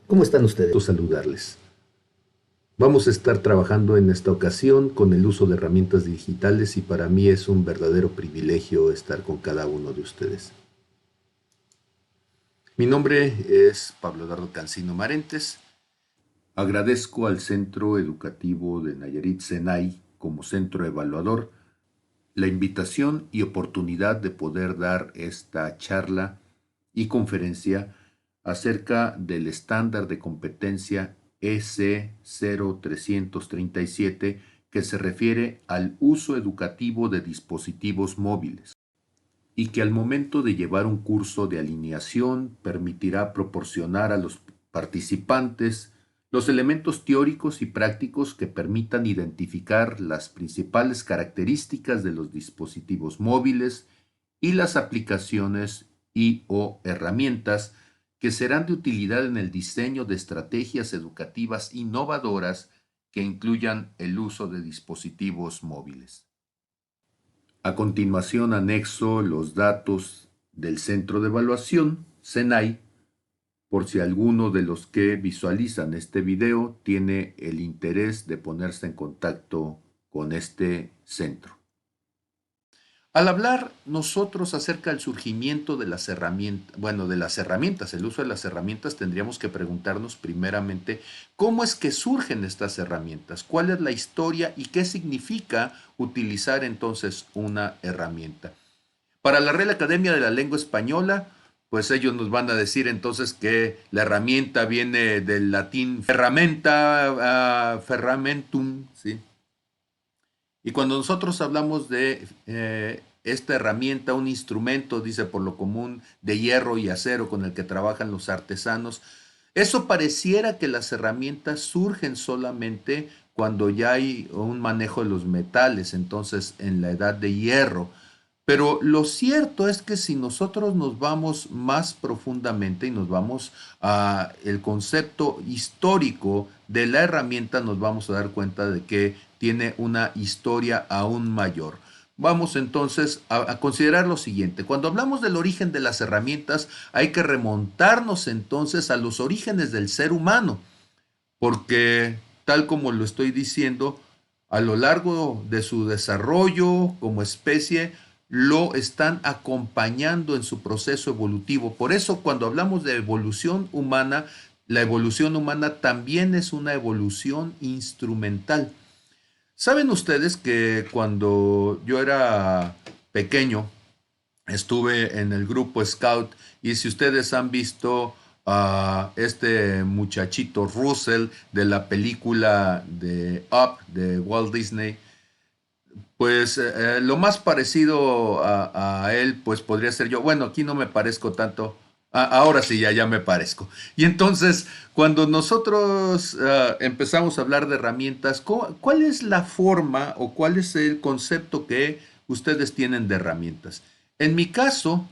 ¿Cómo están ustedes? Saludarles. Vamos a estar trabajando en esta ocasión con el uso de herramientas digitales y para mí es un verdadero privilegio estar con cada uno de ustedes. Mi nombre es Pablo Eduardo Cancino Marentes. Agradezco al Centro Educativo de Nayarit Senay como centro evaluador la invitación y oportunidad de poder dar esta charla y conferencia acerca del estándar de competencia EC0337 que se refiere al uso educativo de dispositivos móviles y que al momento de llevar un curso de alineación permitirá proporcionar a los participantes los elementos teóricos y prácticos que permitan identificar las principales características de los dispositivos móviles y las aplicaciones y o herramientas que serán de utilidad en el diseño de estrategias educativas innovadoras que incluyan el uso de dispositivos móviles. A continuación anexo los datos del centro de evaluación, SENAI, por si alguno de los que visualizan este video tiene el interés de ponerse en contacto con este centro. Al hablar nosotros acerca del surgimiento de las herramientas, el uso de las herramientas, tendríamos que preguntarnos primeramente cómo es que surgen estas herramientas, cuál es la historia y qué significa utilizar entonces una herramienta. Para la Real Academia de la Lengua Española, pues ellos nos van a decir entonces que la herramienta viene del latín ferramenta, ferramentum, ¿sí? Y cuando nosotros hablamos de esta herramienta, un instrumento, dice por lo común, de hierro y acero con el que trabajan los artesanos, eso pareciera que las herramientas surgen solamente cuando ya hay un manejo de los metales, entonces en la edad de hierro. Pero lo cierto es que si nosotros nos vamos más profundamente y nos vamos a el concepto histórico de la herramienta, nos vamos a dar cuenta de que tiene una historia aún mayor. Vamos entonces a considerar lo siguiente. Cuando hablamos del origen de las herramientas, hay que remontarnos entonces a los orígenes del ser humano, porque tal como lo estoy diciendo, a lo largo de su desarrollo como especie, lo están acompañando en su proceso evolutivo. Por eso cuando hablamos de evolución humana, la evolución humana también es una evolución instrumental. ¿Saben ustedes que cuando yo era pequeño estuve en el grupo Scout y si ustedes han visto a este muchachito Russell de la película de Up de Walt Disney, pues lo más parecido a él, pues podría ser yo. Bueno, aquí no me parezco tanto. Ahora sí, ya me parezco. Y entonces, cuando nosotros empezamos a hablar de herramientas, ¿cuál es la forma o cuál es el concepto que ustedes tienen de herramientas? En mi caso,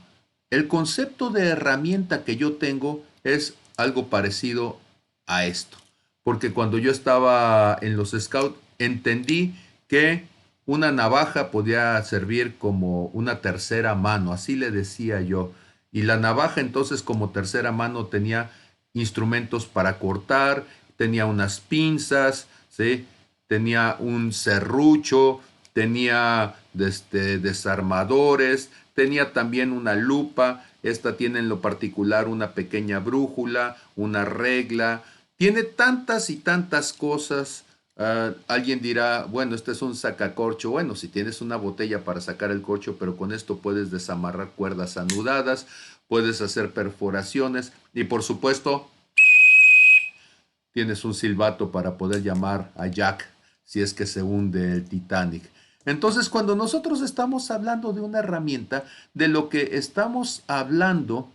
el concepto de herramienta que yo tengo es algo parecido a esto. Porque cuando yo estaba en los Scouts, entendí que una navaja podía servir como una tercera mano, así le decía yo. Y la navaja entonces como tercera mano tenía instrumentos para cortar, tenía unas pinzas, ¿sí? Tenía un serrucho, tenía desarmadores, tenía también una lupa, esta tiene en lo particular una pequeña brújula, una regla, tiene tantas y tantas cosas. Alguien dirá, bueno, este es un sacacorcho. Bueno, si tienes una botella para sacar el corcho, pero con esto puedes desamarrar cuerdas anudadas, puedes hacer perforaciones y por supuesto tienes un silbato para poder llamar a Jack si es que se hunde el Titanic. Entonces, cuando nosotros estamos hablando de una herramienta, de lo que estamos hablando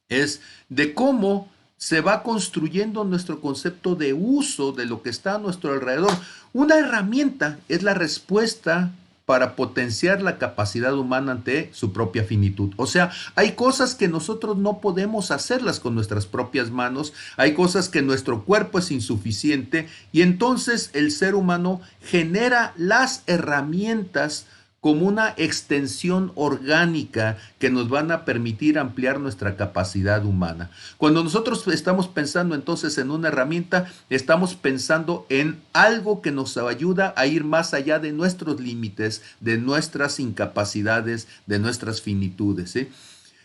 es de cómo se va construyendo nuestro concepto de uso de lo que está a nuestro alrededor. Una herramienta es la respuesta para potenciar la capacidad humana ante su propia finitud. O sea, hay cosas que nosotros no podemos hacerlas con nuestras propias manos, hay cosas que nuestro cuerpo es insuficiente y entonces el ser humano genera las herramientas como una extensión orgánica que nos van a permitir ampliar nuestra capacidad humana. Cuando nosotros estamos pensando entonces en una herramienta, estamos pensando en algo que nos ayuda a ir más allá de nuestros límites, de nuestras incapacidades, de nuestras finitudes, ¿sí?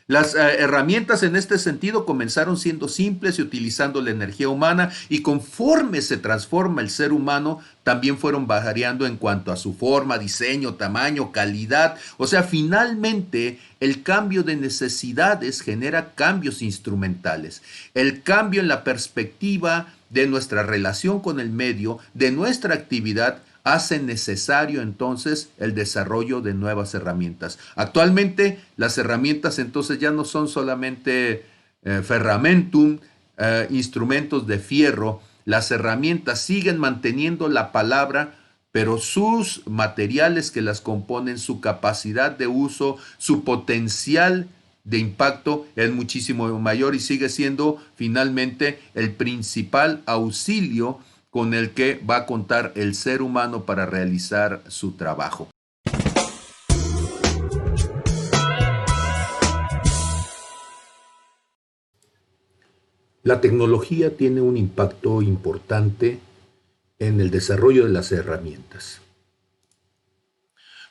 Las herramientas en este sentido comenzaron siendo simples y utilizando la energía humana, y conforme se transforma el ser humano, también fueron variando en cuanto a su forma, diseño, tamaño, calidad. O sea, finalmente el cambio de necesidades genera cambios instrumentales. El cambio en la perspectiva de nuestra relación con el medio, de nuestra actividad, hace necesario entonces el desarrollo de nuevas herramientas. Actualmente las herramientas entonces ya no son solamente ferramentum, instrumentos de fierro. Las herramientas siguen manteniendo la palabra, pero sus materiales que las componen, su capacidad de uso, su potencial de impacto es muchísimo mayor, y sigue siendo finalmente el principal auxilio con el que va a contar el ser humano para realizar su trabajo. La tecnología tiene un impacto importante en el desarrollo de las herramientas.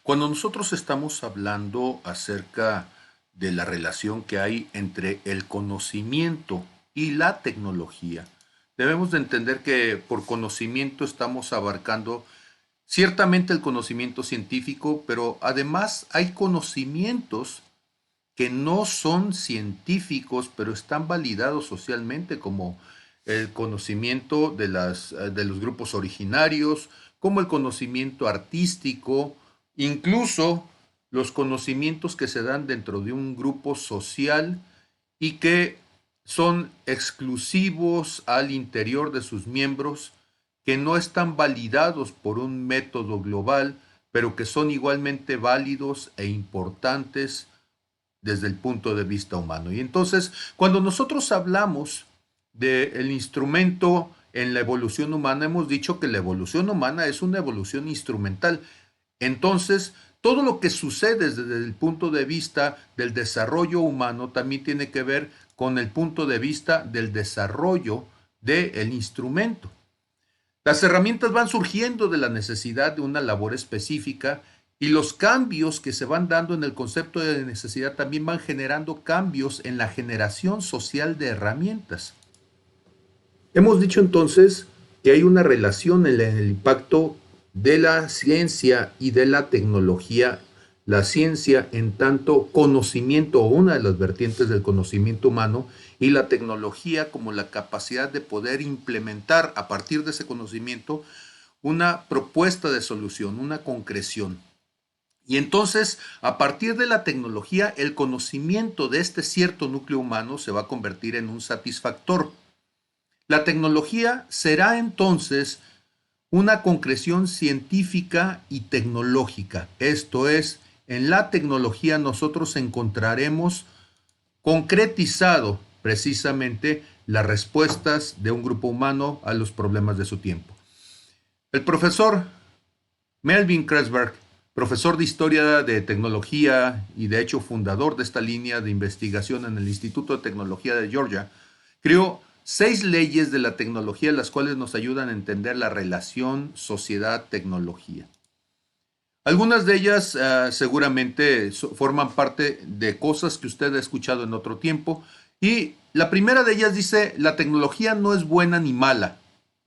Cuando nosotros estamos hablando acerca de la relación que hay entre el conocimiento y la tecnología, debemos de entender que por conocimiento estamos abarcando ciertamente el conocimiento científico, pero además hay conocimientos que no son científicos, pero están validados socialmente, como el conocimiento de los grupos originarios, como el conocimiento artístico, incluso los conocimientos que se dan dentro de un grupo social y que son exclusivos al interior de sus miembros, que no están validados por un método global, pero que son igualmente válidos e importantes desde el punto de vista humano. Y entonces, cuando nosotros hablamos del instrumento en la evolución humana, hemos dicho que la evolución humana es una evolución instrumental. Entonces, todo lo que sucede desde el punto de vista del desarrollo humano también tiene que ver con el punto de vista del desarrollo del instrumento. Las herramientas van surgiendo de la necesidad de una labor específica, y los cambios que se van dando en el concepto de necesidad también van generando cambios en la generación social de herramientas. Hemos dicho entonces que hay una relación en el impacto de la ciencia y de la tecnología. La ciencia en tanto conocimiento, o una de las vertientes del conocimiento humano, y la tecnología como la capacidad de poder implementar a partir de ese conocimiento una propuesta de solución, una concreción. Y entonces, a partir de la tecnología, el conocimiento de este cierto núcleo humano se va a convertir en un satisfactor. La tecnología será entonces una concreción científica y tecnológica. Esto es, en la tecnología nosotros encontraremos concretizado precisamente las respuestas de un grupo humano a los problemas de su tiempo. El profesor Melvin Kresberg, profesor de Historia de Tecnología y de hecho fundador de esta línea de investigación en el Instituto de Tecnología de Georgia, creó 6 leyes de la tecnología, las cuales nos ayudan a entender la relación sociedad-tecnología. Algunas de ellas seguramente forman parte de cosas que usted ha escuchado en otro tiempo, y la primera de ellas dice: la tecnología no es buena ni mala,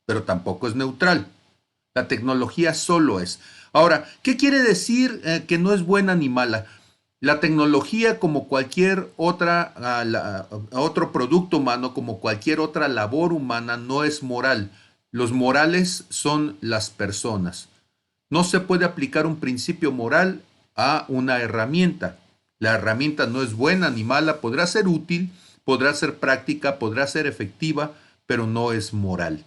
pero tampoco es neutral. La tecnología solo es. Ahora, ¿qué quiere decir que no es buena ni mala? La tecnología, como cualquier otro producto humano, como cualquier otra labor humana, no es moral. Los morales son las personas. No se puede aplicar un principio moral a una herramienta. La herramienta no es buena ni mala, podrá ser útil, podrá ser práctica, podrá ser efectiva, pero no es moral.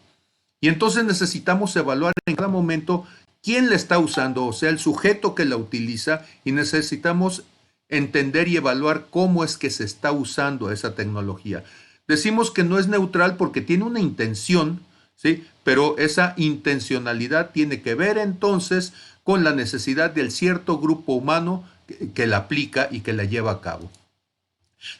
Y entonces necesitamos evaluar en cada momento quién la está usando, o sea, el sujeto que la utiliza, y necesitamos entender y evaluar cómo es que se está usando esa tecnología. Decimos que no es neutral porque tiene una intención, ¿sí? Pero esa intencionalidad tiene que ver entonces con la necesidad del cierto grupo humano que la aplica y que la lleva a cabo.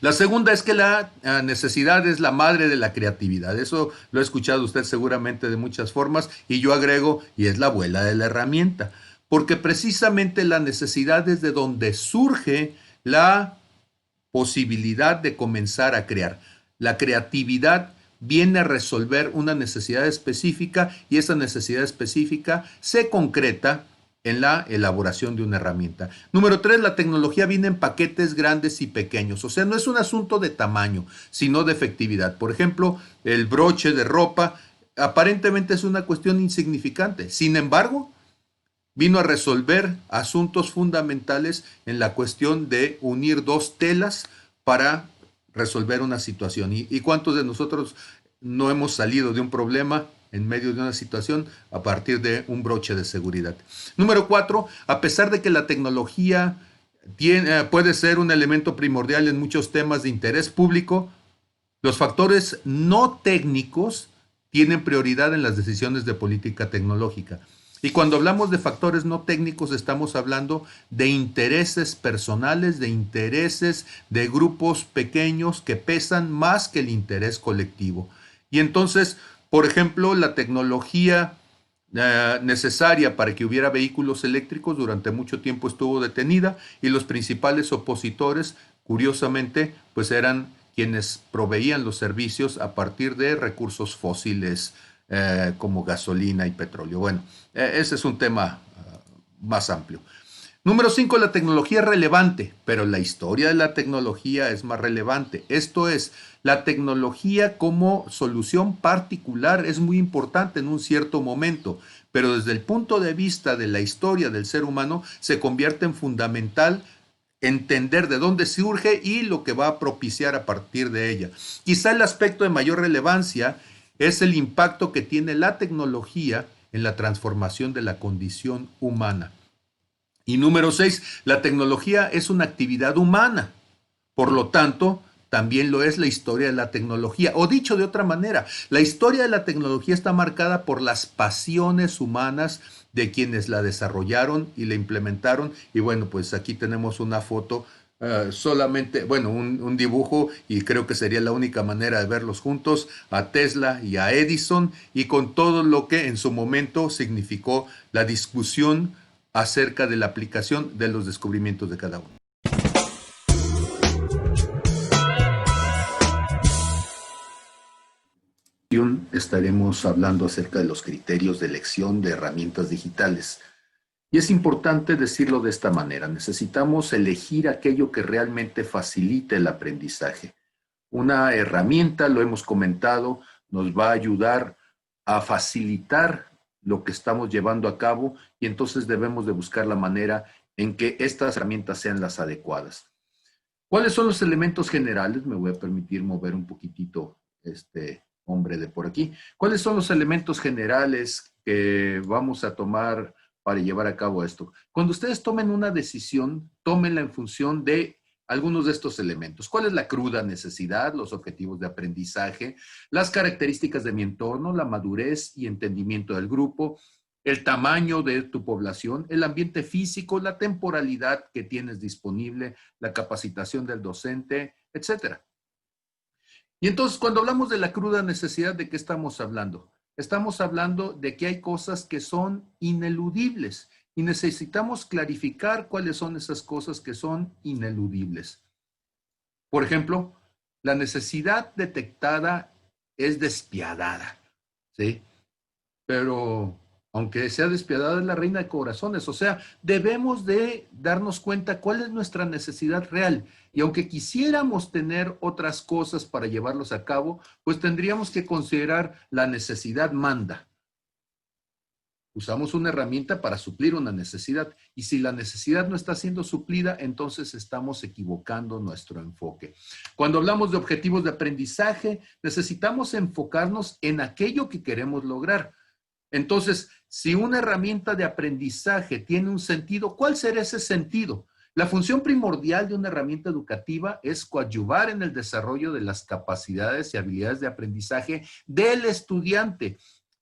La segunda es que la necesidad es la madre de la creatividad. Eso lo ha escuchado usted seguramente de muchas formas y yo agrego, y es la abuela de la herramienta, porque precisamente la necesidad es de donde surge la posibilidad de comenzar a crear. La creatividad viene a resolver una necesidad específica y esa necesidad específica se concreta en la elaboración de una herramienta. Número 3, la tecnología viene en paquetes grandes y pequeños. O sea, no es un asunto de tamaño, sino de efectividad. Por ejemplo, el broche de ropa aparentemente es una cuestión insignificante. Sin embargo, vino a resolver asuntos fundamentales en la cuestión de unir dos telas para resolver una situación. ¿Y cuántos de nosotros no hemos salido de un problema en medio de una situación a partir de un broche de seguridad? Número 4, a pesar de que la tecnología puede ser un elemento primordial en muchos temas de interés público, los factores no técnicos tienen prioridad en las decisiones de política tecnológica. Y cuando hablamos de factores no técnicos, estamos hablando de intereses personales, de intereses de grupos pequeños que pesan más que el interés colectivo. Y entonces, por ejemplo, la tecnología necesaria para que hubiera vehículos eléctricos durante mucho tiempo estuvo detenida y los principales opositores, curiosamente, pues eran quienes proveían los servicios a partir de recursos fósiles como gasolina y petróleo. Bueno, ese es un tema más amplio. Número 5, la tecnología es relevante, pero la historia de la tecnología es más relevante. Esto es, la tecnología como solución particular es muy importante en un cierto momento, pero desde el punto de vista de la historia del ser humano se convierte en fundamental entender de dónde surge y lo que va a propiciar a partir de ella. Quizá el aspecto de mayor relevancia es el impacto que tiene la tecnología en la transformación de la condición humana. Y número 6, la tecnología es una actividad humana. Por lo tanto, también lo es la historia de la tecnología. O dicho de otra manera, la historia de la tecnología está marcada por las pasiones humanas de quienes la desarrollaron y la implementaron. Y bueno, pues aquí tenemos una foto solamente, bueno, un dibujo y creo que sería la única manera de verlos juntos, a Tesla y a Edison, y con todo lo que en su momento significó la discusión acerca de la aplicación de los descubrimientos de cada uno. Estaremos hablando acerca de los criterios de elección de herramientas digitales. Y es importante decirlo de esta manera, necesitamos elegir aquello que realmente facilite el aprendizaje. Una herramienta, lo hemos comentado, nos va a ayudar a facilitar lo que estamos llevando a cabo y entonces debemos de buscar la manera en que estas herramientas sean las adecuadas. ¿Cuáles son los elementos generales? Me voy a permitir mover un poquitito este hombre de por aquí. ¿Cuáles son los elementos generales que vamos a tomar para llevar a cabo esto? Cuando ustedes tomen una decisión, tómenla en función de algunos de estos elementos. ¿Cuál es la cruda necesidad? Los objetivos de aprendizaje, las características de mi entorno, la madurez y entendimiento del grupo, el tamaño de tu población, el ambiente físico, la temporalidad que tienes disponible, la capacitación del docente, etcétera. Y entonces, cuando hablamos de la cruda necesidad, ¿de qué estamos hablando? Estamos hablando de que hay cosas que son ineludibles y necesitamos clarificar cuáles son esas cosas que son ineludibles. Por ejemplo, la necesidad detectada es despiadada, ¿sí? Pero aunque sea despiadada, es la reina de corazones. O sea, debemos de darnos cuenta cuál es nuestra necesidad real. Y aunque quisiéramos tener otras cosas para llevarlos a cabo, pues tendríamos que considerar la necesidad manda. Usamos una herramienta para suplir una necesidad. Y si la necesidad no está siendo suplida, entonces estamos equivocando nuestro enfoque. Cuando hablamos de objetivos de aprendizaje, necesitamos enfocarnos en aquello que queremos lograr. Entonces, si una herramienta de aprendizaje tiene un sentido, ¿cuál será ese sentido? La función primordial de una herramienta educativa es coadyuvar en el desarrollo de las capacidades y habilidades de aprendizaje del estudiante.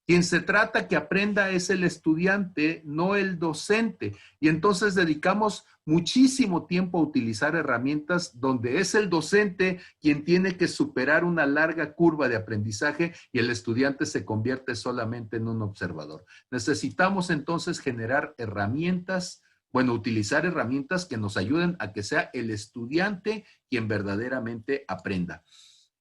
Quien se trata que aprenda es el estudiante, no el docente. Y entonces dedicamos muchísimo tiempo a utilizar herramientas donde es el docente quien tiene que superar una larga curva de aprendizaje y el estudiante se convierte solamente en un observador. Necesitamos entonces generar herramientas, bueno, utilizar herramientas que nos ayuden a que sea el estudiante quien verdaderamente aprenda.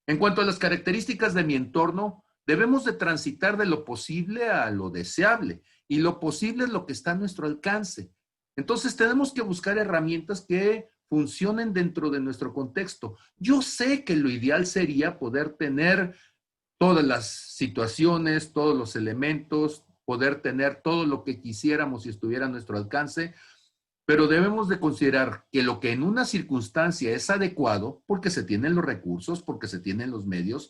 En cuanto a las características de mi entorno, debemos de transitar de lo posible a lo deseable y lo posible es lo que está a nuestro alcance. Entonces tenemos que buscar herramientas que funcionen dentro de nuestro contexto. Yo sé que lo ideal sería poder tener todas las situaciones, todos los elementos, poder tener todo lo que quisiéramos si estuviera a nuestro alcance, pero debemos de considerar que lo que en una circunstancia es adecuado, porque se tienen los recursos, porque se tienen los medios,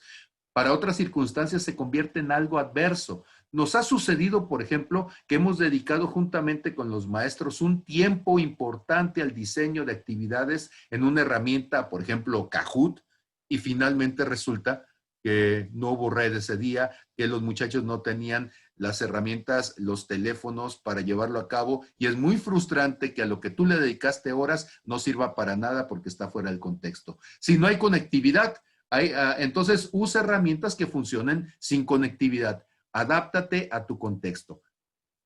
para otras circunstancias se convierte en algo adverso. Nos ha sucedido, por ejemplo, que hemos dedicado juntamente con los maestros un tiempo importante al diseño de actividades en una herramienta, por ejemplo, Kahoot, y finalmente resulta que no hubo red ese día, que los muchachos no tenían las herramientas, los teléfonos para llevarlo a cabo, y es muy frustrante que a lo que tú le dedicaste horas no sirva para nada porque está fuera del contexto. Si no hay conectividad, entonces usa herramientas que funcionen sin conectividad. Adáptate a tu contexto.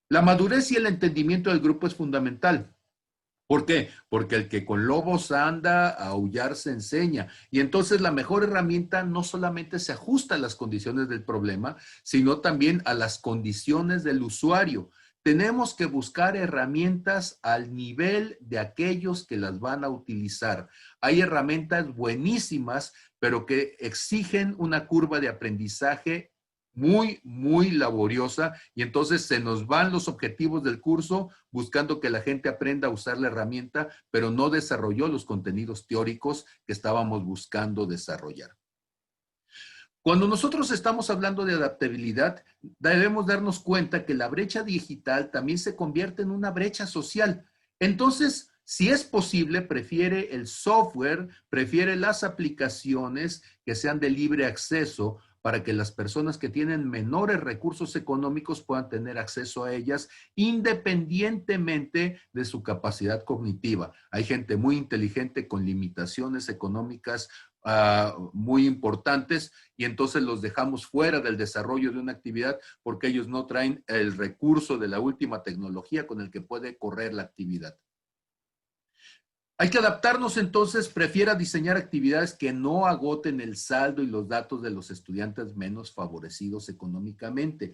La madurez y el entendimiento del grupo es fundamental. ¿Por qué? Porque el que con lobos anda, a aullar se enseña. Y entonces la mejor herramienta no solamente se ajusta a las condiciones del problema, sino también a las condiciones del usuario. Tenemos que buscar herramientas al nivel de aquellos que las van a utilizar. Hay herramientas buenísimas, pero que exigen una curva de aprendizaje muy laboriosa y entonces se nos van los objetivos del curso buscando que la gente aprenda a usar la herramienta, pero no desarrolló los contenidos teóricos que estábamos buscando desarrollar. Cuando nosotros estamos hablando de adaptabilidad, debemos darnos cuenta que la brecha digital también se convierte en una brecha social. Entonces, si es posible, prefiere el software, prefiere las aplicaciones que sean de libre acceso para que las personas que tienen menores recursos económicos puedan tener acceso a ellas independientemente de su capacidad cognitiva. Hay gente muy inteligente con limitaciones económicas muy importantes y entonces los dejamos fuera del desarrollo de una actividad porque ellos no traen el recurso de la última tecnología con el que puede correr la actividad. Hay que adaptarnos entonces, prefiera diseñar actividades que no agoten el saldo y los datos de los estudiantes menos favorecidos económicamente.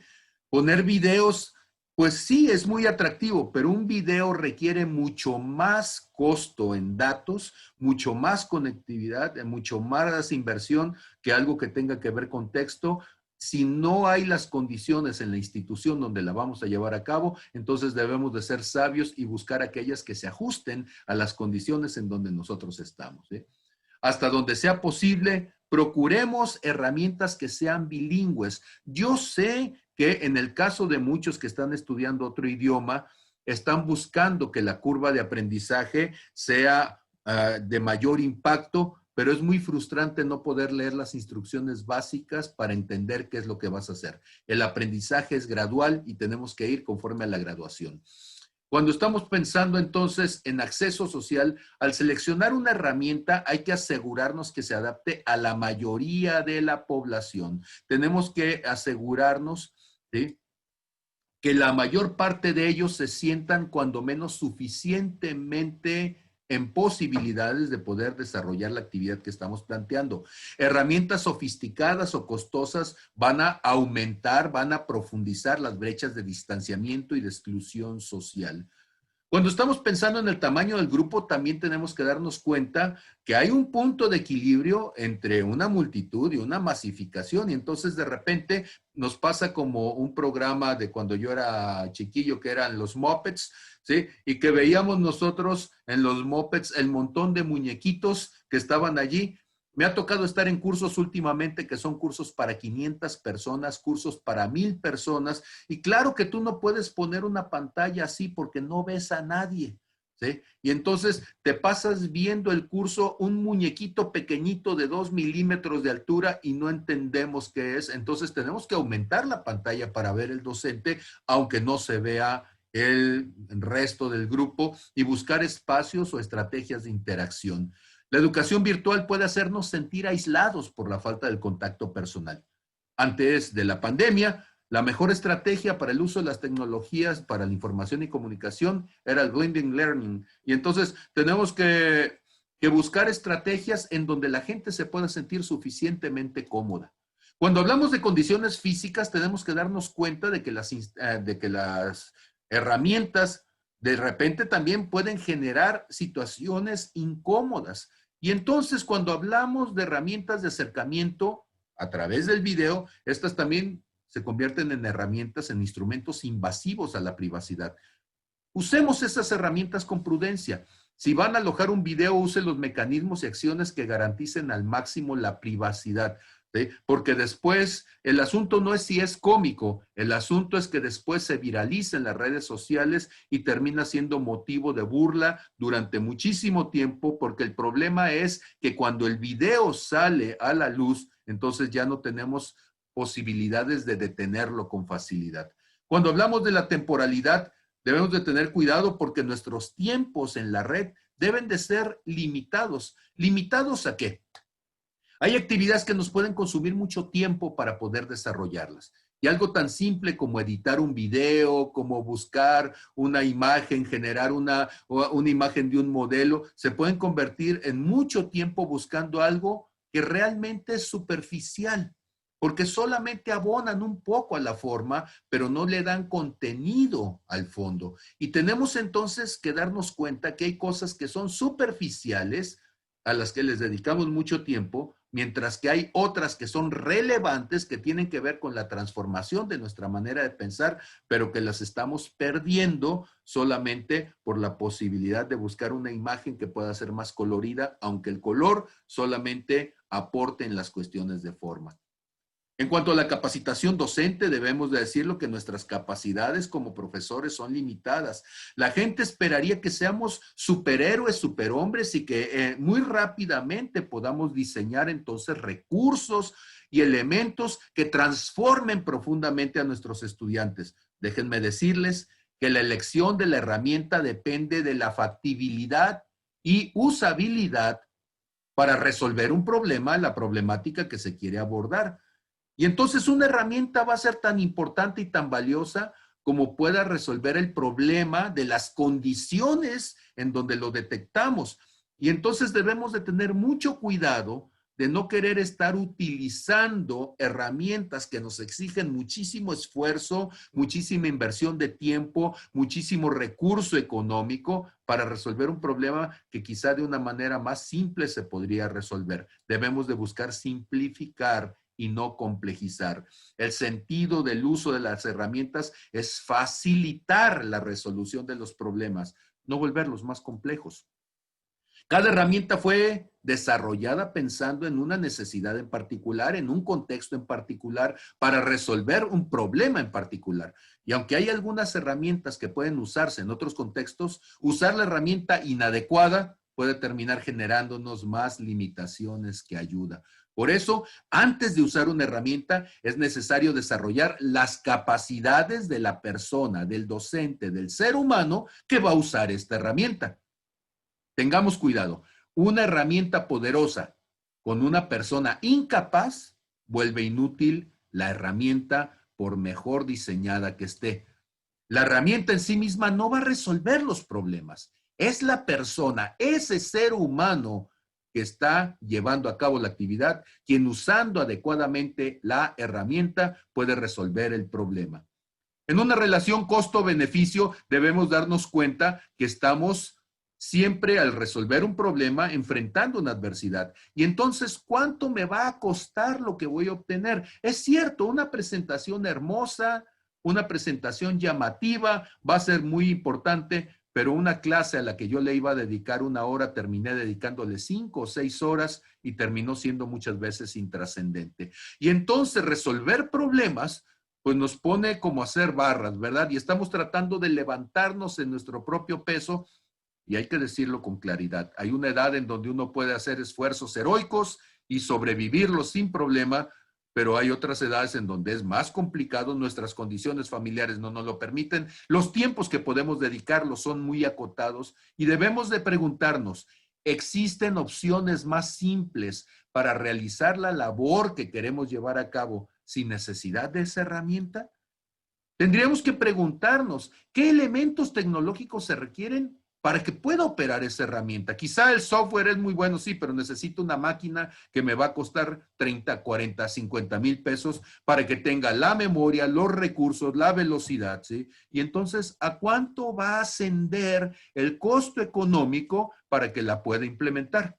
Poner videos, pues sí, es muy atractivo, pero un video requiere mucho más costo en datos, mucho más conectividad, mucho más inversión que algo que tenga que ver con texto. Si no hay las condiciones en la institución donde la vamos a llevar a cabo, entonces debemos de ser sabios y buscar aquellas que se ajusten a las condiciones en donde nosotros estamos. Hasta donde sea posible, procuremos herramientas que sean bilingües. Yo sé que en el caso de muchos que están estudiando otro idioma, están buscando que la curva de aprendizaje sea de mayor impacto, pero es muy frustrante no poder leer las instrucciones básicas para entender qué es lo que vas a hacer. El aprendizaje es gradual y tenemos que ir conforme a la graduación. Cuando estamos pensando entonces en acceso social, al seleccionar una herramienta hay que asegurarnos que se adapte a la mayoría de la población. Tenemos que asegurarnos, ¿sí?, que la mayor parte de ellos se sientan cuando menos suficientemente en posibilidades de poder desarrollar la actividad que estamos planteando. Herramientas sofisticadas o costosas van a aumentar, van a profundizar las brechas de distanciamiento y de exclusión social. Cuando estamos pensando en el tamaño del grupo, también tenemos que darnos cuenta que hay un punto de equilibrio entre una multitud y una masificación. Y entonces de repente nos pasa como un programa de cuando yo era chiquillo, que eran los Muppets, ¿sí? Y que veíamos nosotros en los Muppets el montón de muñequitos que estaban allí. Me ha tocado estar en cursos últimamente que son cursos para 500 personas, cursos para 1000 personas. Y claro que tú no puedes poner una pantalla así porque no ves a nadie, ¿sí? Y entonces te pasas viendo el curso un muñequito pequeñito de 2 milímetros de altura y no entendemos qué es. Entonces tenemos que aumentar la pantalla para ver el docente, aunque no se vea el resto del grupo, y buscar espacios o estrategias de interacción. La educación virtual puede hacernos sentir aislados por la falta del contacto personal. Antes de la pandemia, la mejor estrategia para el uso de las tecnologías para la información y comunicación era el blended learning. Y entonces tenemos que buscar estrategias en donde la gente se pueda sentir suficientemente cómoda. Cuando hablamos de condiciones físicas, tenemos que darnos cuenta de que las herramientas de repente también pueden generar situaciones incómodas. Y entonces cuando hablamos de herramientas de acercamiento a través del video, estas también se convierten en herramientas, en instrumentos invasivos a la privacidad. Usemos esas herramientas con prudencia. Si van a alojar un video, use los mecanismos y acciones que garanticen al máximo la privacidad. ¿Sí? Porque después el asunto no es si es cómico, el asunto es que después se viraliza en las redes sociales y termina siendo motivo de burla durante muchísimo tiempo, porque el problema es que cuando el video sale a la luz, entonces ya no tenemos posibilidades de detenerlo con facilidad. Cuando hablamos de la temporalidad, debemos de tener cuidado porque nuestros tiempos en la red deben de ser limitados. ¿Limitados a qué? Hay actividades que nos pueden consumir mucho tiempo para poder desarrollarlas. Y algo tan simple como editar un video, como buscar una imagen, generar una imagen de un modelo, se pueden convertir en mucho tiempo buscando algo que realmente es superficial, porque solamente abonan un poco a la forma, pero no le dan contenido al fondo. Y tenemos entonces que darnos cuenta que hay cosas que son superficiales, a las que les dedicamos mucho tiempo, mientras que hay otras que son relevantes, que tienen que ver con la transformación de nuestra manera de pensar, pero que las estamos perdiendo solamente por la posibilidad de buscar una imagen que pueda ser más colorida, aunque el color solamente aporte en las cuestiones de forma. En cuanto a la capacitación docente, debemos de decirlo que nuestras capacidades como profesores son limitadas. La gente esperaría que seamos superhéroes, superhombres y que muy rápidamente podamos diseñar entonces recursos y elementos que transformen profundamente a nuestros estudiantes. Déjenme decirles que la elección de la herramienta depende de la factibilidad y usabilidad para resolver un problema, la problemática que se quiere abordar. Y entonces una herramienta va a ser tan importante y tan valiosa como pueda resolver el problema de las condiciones en donde lo detectamos. Y entonces debemos de tener mucho cuidado de no querer estar utilizando herramientas que nos exigen muchísimo esfuerzo, muchísima inversión de tiempo, muchísimo recurso económico para resolver un problema que quizá de una manera más simple se podría resolver. Debemos de buscar simplificar y no complejizar. El sentido del uso de las herramientas es facilitar la resolución de los problemas, no volverlos más complejos. Cada herramienta fue desarrollada pensando en una necesidad en particular, en un contexto en particular, para resolver un problema en particular. Y aunque hay algunas herramientas que pueden usarse en otros contextos, usar la herramienta inadecuada puede terminar generándonos más limitaciones que ayuda. Por eso, antes de usar una herramienta, es necesario desarrollar las capacidades de la persona, del docente, del ser humano que va a usar esta herramienta. Tengamos cuidado. Una herramienta poderosa con una persona incapaz vuelve inútil la herramienta por mejor diseñada que esté. La herramienta en sí misma no va a resolver los problemas. Es la persona, ese ser humano que está llevando a cabo la actividad, quien usando adecuadamente la herramienta puede resolver el problema. En una relación costo-beneficio debemos darnos cuenta que estamos siempre al resolver un problema enfrentando una adversidad. Y entonces, ¿cuánto me va a costar lo que voy a obtener? Es cierto, una presentación hermosa, una presentación llamativa va a ser muy importante, pero una clase a la que yo le iba a dedicar 1 hora, terminé dedicándole 5 o 6 horas y terminó siendo muchas veces intrascendente. Y entonces resolver problemas pues nos pone como a hacer barras, ¿verdad? Y estamos tratando de levantarnos en nuestro propio peso y hay que decirlo con claridad. Hay una edad en donde uno puede hacer esfuerzos heroicos y sobrevivirlos sin problema, pero hay otras edades en donde es más complicado, nuestras condiciones familiares no nos lo permiten, los tiempos que podemos dedicarlos son muy acotados y debemos de preguntarnos, ¿existen opciones más simples para realizar la labor que queremos llevar a cabo sin necesidad de esa herramienta? Tendríamos que preguntarnos, ¿qué elementos tecnológicos se requieren para que pueda operar esa herramienta? Quizá el software es muy bueno, sí, pero necesito una máquina que me va a costar 30, 40, 50 mil pesos para que tenga la memoria, los recursos, la velocidad, ¿sí? Y entonces, ¿a cuánto va a ascender el costo económico para que la pueda implementar?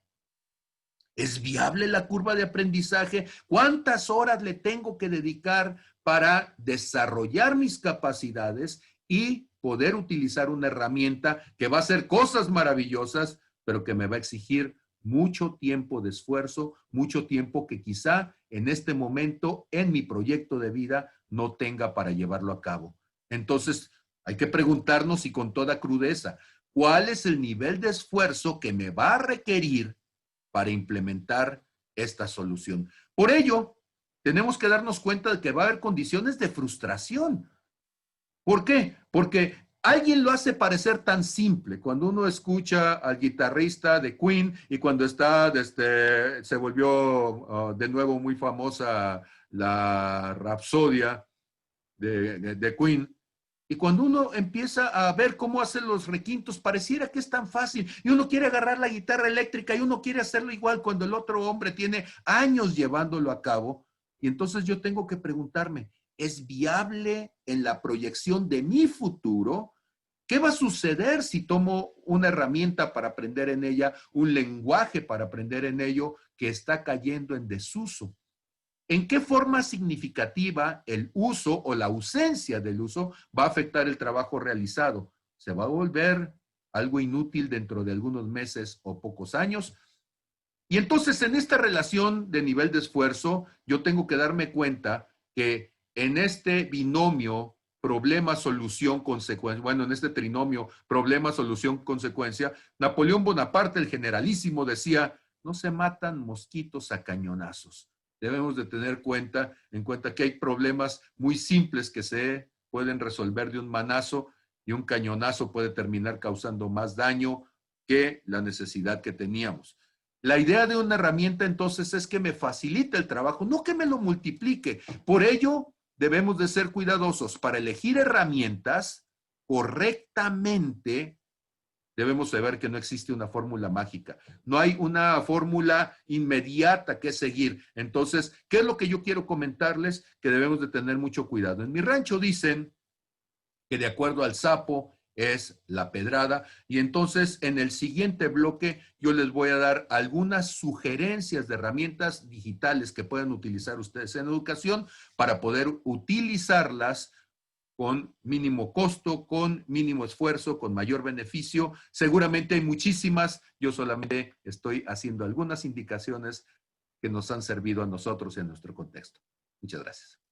¿Es viable la curva de aprendizaje? ¿Cuántas horas le tengo que dedicar para desarrollar mis capacidades y poder utilizar una herramienta que va a hacer cosas maravillosas, pero que me va a exigir mucho tiempo de esfuerzo, mucho tiempo que quizá en este momento en mi proyecto de vida no tenga para llevarlo a cabo? Entonces, hay que preguntarnos y con toda crudeza, ¿cuál es el nivel de esfuerzo que me va a requerir para implementar esta solución? Por ello, tenemos que darnos cuenta de que va a haber condiciones de frustración. ¿Por qué? Porque alguien lo hace parecer tan simple. Cuando uno escucha al guitarrista de Queen y cuando se volvió de nuevo muy famosa la Rapsodia de Queen, y cuando uno empieza a ver cómo hacen los requintos, pareciera que es tan fácil. Y uno quiere agarrar la guitarra eléctrica y uno quiere hacerlo igual cuando el otro hombre tiene años llevándolo a cabo. Y entonces yo tengo que preguntarme, ¿es viable en la proyección de mi futuro? ¿Qué va a suceder si tomo una herramienta para aprender en ella, un lenguaje para aprender en ello que está cayendo en desuso? ¿En qué forma significativa el uso o la ausencia del uso va a afectar el trabajo realizado? ¿Se va a volver algo inútil dentro de algunos meses o pocos años? Y entonces en esta relación de nivel de esfuerzo, yo tengo que darme cuenta que en este binomio problema-solución-consecuencia, bueno, en este trinomio problema-solución-consecuencia, Napoleón Bonaparte, el generalísimo, decía, no se matan mosquitos a cañonazos. Debemos de tener en cuenta que hay problemas muy simples que se pueden resolver de un manazo y un cañonazo puede terminar causando más daño que la necesidad que teníamos. La idea de una herramienta entonces es que me facilite el trabajo, no que me lo multiplique. Por ello, debemos de ser cuidadosos para elegir herramientas correctamente. Debemos saber que no existe una fórmula mágica. No hay una fórmula inmediata que seguir. Entonces, ¿qué es lo que yo quiero comentarles? Que debemos de tener mucho cuidado. En mi rancho dicen que de acuerdo al sapo es la pedrada. Y entonces en el siguiente bloque yo les voy a dar algunas sugerencias de herramientas digitales que pueden utilizar ustedes en educación para poder utilizarlas con mínimo costo, con mínimo esfuerzo, con mayor beneficio. Seguramente hay muchísimas, yo solamente estoy haciendo algunas indicaciones que nos han servido a nosotros en nuestro contexto. Muchas gracias.